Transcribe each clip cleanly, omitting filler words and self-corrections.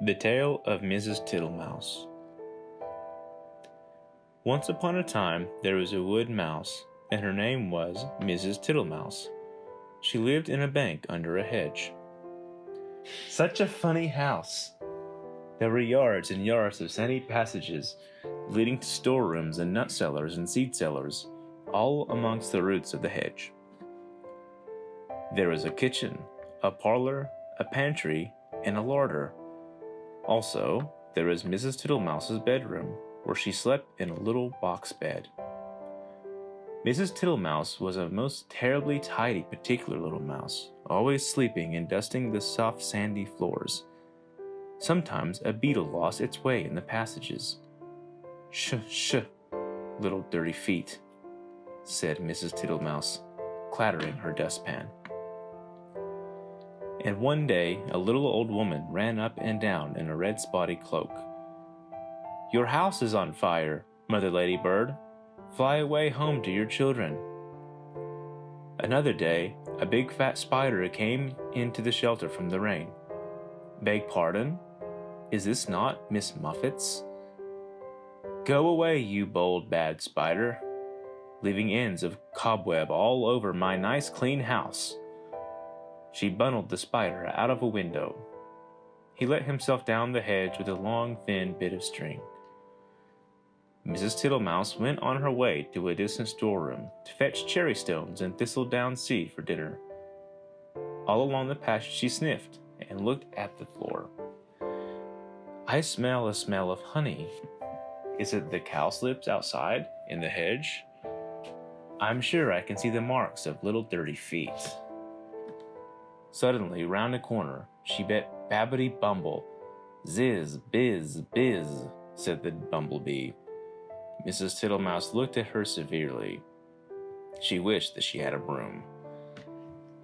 The Tale of Mrs Tittlemouse. Once upon a time there was a wood mouse, and her name was Mrs Tittlemouse. She lived in a bank under a hedge. Such a funny house! There were yards and yards of sandy passages leading to storerooms and nut cellars and seed cellars, all amongst the roots of the hedge. There was a kitchen, a parlor, a pantry, and a larder. Also, there was Mrs. Tittlemouse's bedroom, where she slept in a little box bed. Mrs. Tittlemouse was a most terribly tidy, particular little mouse, always sleeping and dusting the soft sandy floors. Sometimes a beetle lost its way in the passages. "Sh, sh, little dirty feet," said Mrs. Tittlemouse, clattering her dustpan. And one day a little old woman ran up and down in a red spotty cloak. "Your house is on fire, Mother Ladybird. Fly away home to your children." Another day a big fat spider came into the shelter from the rain. "Beg pardon? Is this not Miss Muffet's?" "Go away, you bold bad spider, leaving ends of cobweb all over my nice clean house." She bundled the spider out of a window. He let himself down the hedge with a long, thin bit of string. Mrs. Tittlemouse went on her way to a distant storeroom to fetch cherry stones and thistledown seed for dinner. All along the passage she sniffed and looked at the floor. "I smell a smell of honey. Is it the cowslips outside in the hedge? I'm sure I can see the marks of little dirty feet." Suddenly, round a corner, she met Babbity Bumble. "Ziz, biz, biz," said the bumblebee. Mrs. Tittlemouse looked at her severely. She wished that she had a broom.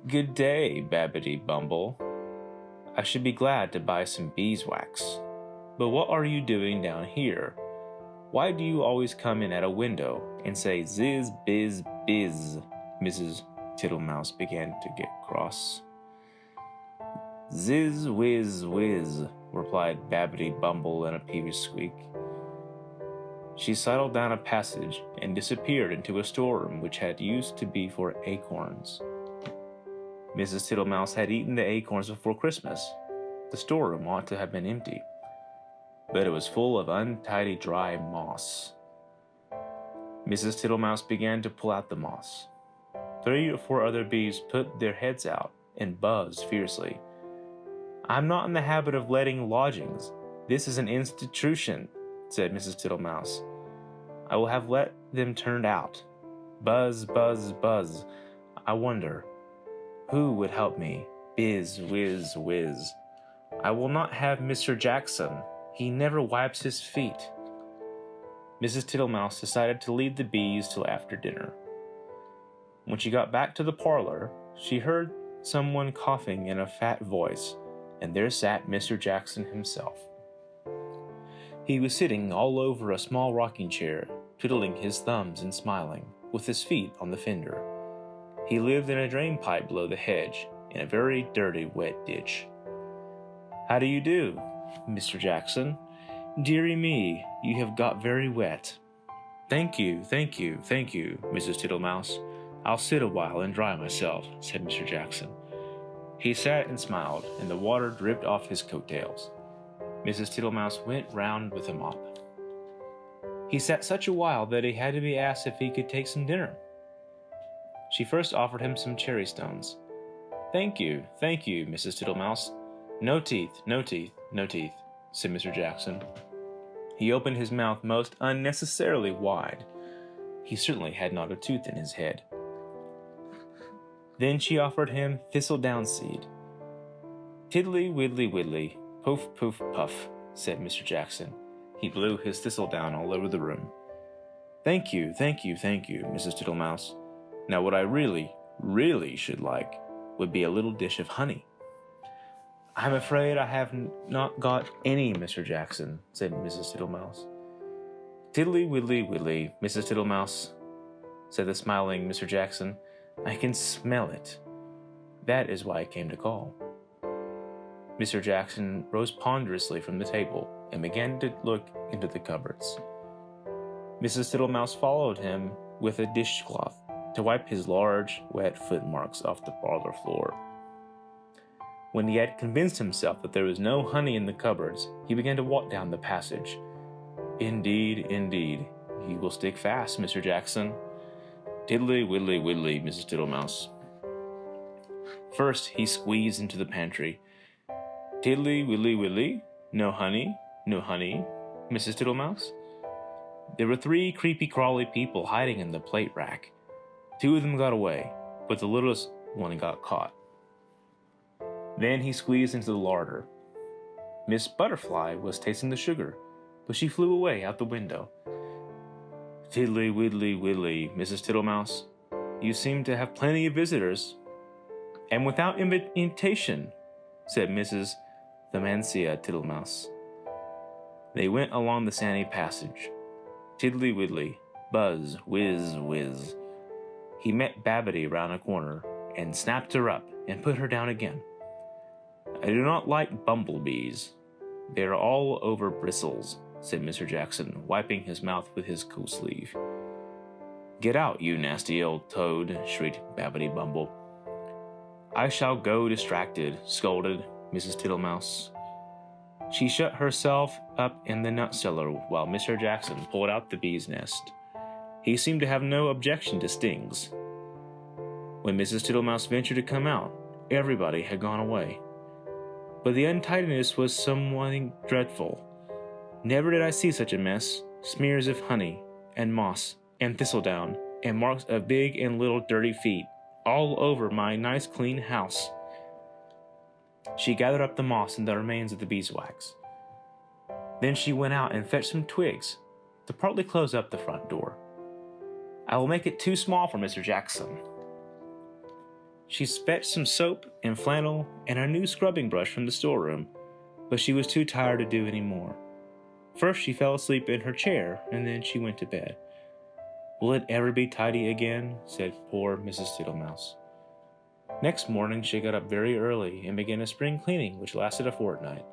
"Good day, Babbity Bumble. I should be glad to buy some beeswax. But what are you doing down here? Why do you always come in at a window and say ziz, biz, biz?" Mrs. Tittlemouse began to get cross. "Ziz, whiz, whiz," replied Babbity Bumble in a peevish squeak. She sidled down a passage and disappeared into a storeroom which had used to be for acorns. Mrs. Tittlemouse had eaten the acorns before Christmas. The storeroom ought to have been empty, but it was full of untidy dry moss. Mrs. Tittlemouse began to pull out the moss. 3 or 4 other bees put their heads out and buzzed fiercely. "I'm not in the habit of letting lodgings. This is an institution," said Mrs. Tittlemouse. "I will have let them turned out. Buzz, buzz, buzz. I wonder who would help me? Biz, whiz, whiz. I will not have Mr. Jackson. He never wipes his feet." Mrs. Tittlemouse decided to leave the bees till after dinner. When she got back to the parlor, she heard someone coughing in a fat voice, and there sat Mr. Jackson himself. He was sitting all over a small rocking chair, twiddling his thumbs and smiling, with his feet on the fender. He lived in a drain pipe below the hedge, in a very dirty, wet ditch. "How do you do, Mr. Jackson? Dearie me, you have got very wet." "Thank you, thank you, thank you, Mrs. Tittlemouse. I'll sit a while and dry myself," said Mr. Jackson. He sat and smiled, and the water dripped off his coattails. Mrs. Tittlemouse went round with a mop. He sat such a while that he had to be asked if he could take some dinner. She first offered him some cherry stones. thank you, Mrs. Tittlemouse. No teeth, no teeth, no teeth," said Mr. Jackson. He opened his mouth most unnecessarily wide. He certainly had not a tooth in his head. Then she offered him thistledown seed. "Tiddly widdly widdly, poof poof puff," said Mr. Jackson. He blew his thistledown all over the room. Thank you, Mrs. Tittlemouse. Now what I really, really should like would be a little dish of honey." "I'm afraid I have not got any, Mr. Jackson," said Mrs. Tittlemouse. "Tiddly widdly widdly, Mrs. Tittlemouse," said the smiling Mr. Jackson. "I can smell it. That is why I came to call." Mr. Jackson rose ponderously from the table and began to look into the cupboards. Mrs. Tittlemouse followed him with a dishcloth to wipe his large, wet footmarks off the parlor floor. When he had convinced himself that there was no honey in the cupboards, he began to walk down the passage. Indeed, indeed, he will stick fast, Mr. Jackson. Tiddly, widdly, widdly, Mrs. Tittlemouse. First, he squeezed into the pantry. Tiddly, widdly, widdly, no honey, Mrs. Tittlemouse. There were 3 creepy-crawly people hiding in the plate rack. 2 of them got away, but the littlest one got caught. Then he squeezed into the larder. Miss Butterfly was tasting the sugar, but she flew away out the window. Tiddly, widdly, widdly, Mrs. Tittlemouse. You seem to have plenty of visitors. And without invitation, said Mrs. Thamansia Tittlemouse. They went along the sandy passage. Tiddly, widdly, buzz, whiz, whiz. He met Babbity round a corner and snapped her up and put her down again. I do not like bumblebees. They are all over bristles, said Mr. Jackson, wiping his mouth with his coat sleeve. Get out, you nasty old toad, shrieked Babbity Bumble. I shall go distracted, scolded Mrs. Tittlemouse. She shut herself up in the nut cellar while Mr. Jackson pulled out the bee's nest. He seemed to have no objection to stings. When Mrs. Tittlemouse ventured to come out, everybody had gone away. But the untidiness was something dreadful. Never did I see such a mess. Smears of honey, and moss, and thistledown, and marks of big and little dirty feet, all over my nice clean house. She gathered up the moss and the remains of the beeswax. Then she went out and fetched some twigs to partly close up the front door. I will make it too small for Mr. Jackson. She fetched some soap and flannel and a new scrubbing brush from the storeroom, but she was too tired to do any more. First she fell asleep in her chair, and then she went to bed. Will it ever be tidy again? Said poor Mrs. Tittlemouse. Next morning she got up very early and began a spring cleaning which lasted a fortnight.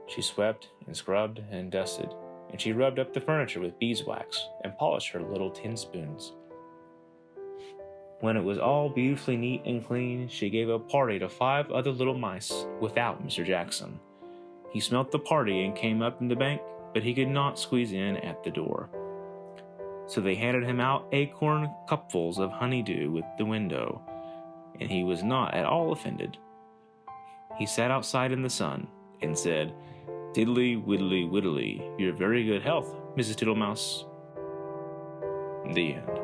She swept and scrubbed and dusted, and she rubbed up the furniture with beeswax and polished her little tin spoons. When it was all beautifully neat and clean, she gave a party to 5 other little mice without Mr. Jackson. He smelt the party and came up in the bank, but he could not squeeze in at the door. So they handed him out acorn cupfuls of honeydew with the window, and he was not at all offended. He sat outside in the sun and said, Tiddly, widdly, widdly, your very good health, Mrs. Tittlemouse. The end.